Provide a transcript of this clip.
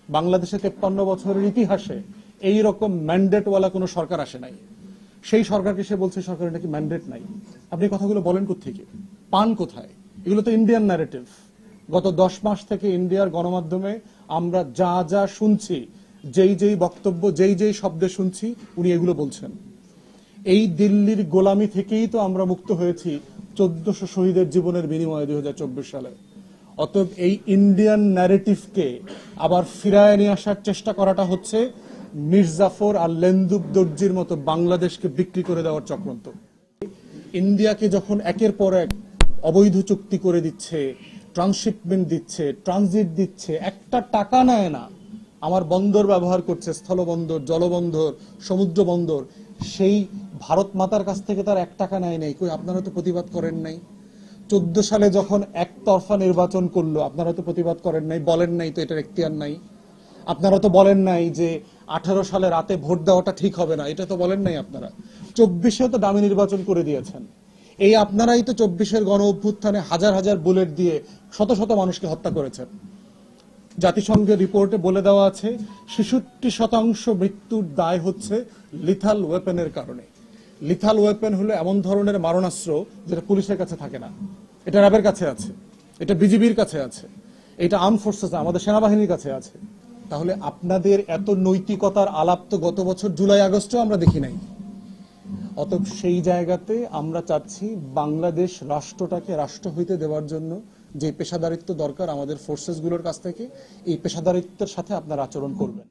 বাংলাদেশে 53 বছরের ইতিহাসে এই রকম ম্যান্ডেটওয়ালা কোনো সরকার আসে নাই। সেই সরকারকে সে বলছে সরকারের নাকি ম্যান্ডেট নাই। আপনি কথাগুলো বলেন কোত্থেকে, পান কোথায়? এগুলো তো ইন্ডিয়ান ন্যারেটিভ। গত 10 মাস থেকে ইন্ডিয়ার গণমাধ্যমে আমরা যা যা শুনছি, যেই বক্তব্য, যেই শব্দে শুনছি, উনি এগুলো বলছেন। এই দিল্লির গোলামি থেকেই তো আমরা মুক্ত হয়েছি 1400 শহীদের জীবনের বিনিময়ে 2024 সালে। অতএব এই ইন্ডিয়ান ন্যারেটিভকে আবার ফিরায় নিয়ে আসার চেষ্টা করাটা হচ্ছে মির্জাফর আর লেন্দুব দর্জির মতো বাংলাদেশকে বিক্রি করে দেওয়ার চক্রান্ত। ইন্ডিয়াকে যখন একের পর এক অবৈধ চুক্তি করে দিচ্ছে, ট্রান্সশিপমেন্ট দিচ্ছে, ট্রানজিট দিচ্ছে, একটা টাকা নেয় না, আমার বন্দর ব্যবহার করছে, স্থলবন্দর, জলবন্দর, সমুদ্র বন্দর, সেই ভারত মাতার কাছ থেকে তার 1 টাকা নেয় নাই। কই আপনারা তো প্রতিবাদ করেন নাই? 14 সালে যখন একতরফা নির্বাচন করলো, আপনারা তো প্রতিবাদ করেন নাই, বলেন নাই তো এটার এখতিয়ার নাই। আপনারা তো বলেন নাই যে 18 সালে রাতে ভোট দেওয়াটা ঠিক হবে না, এটা তো বলেন নাই আপনারা। 24-এও তো দামি নির্বাচন করে দিয়েছেন। এই আপনারাই তো 24-এর গণ অভ্যুত্থানে হাজার হাজার বুলেট দিয়ে শত শত মানুষকে হত্যা করেছেন। জাতিসংঘের রিপোর্টে বলে দেওয়া আছে 66% মৃত্যুর দায় হচ্ছে লিথাল ওয়েপেনের কারণে। লিথাল ওয়েপেন হলো এমন ধরনের মারণাস্ত্র যেটা পুলিশের কাছে থাকে না, এটা র্যাবের কাছে আছে, এটা বিজিবির কাছে আছে, এটা আর্ম ফোর্সেস আমাদের সেনাবাহিনীর কাছে আছে। তাহলে আপনাদের এত নৈতিকতার আলাপ তো গত বছর জুলাই আগস্টেও আমরা দেখি নাই। অতএব সেই জায়গাতে আমরা চাচ্ছি বাংলাদেশ রাষ্ট্রটাকে রাষ্ট্র হইতে দেওয়ার জন্য যে পেশাদারিত্ব দরকার আমাদের ফোর্সেসগুলোর কাছ থেকে, এই পেশাদারিত্বের সাথে আপনারা আচরণ করবেন।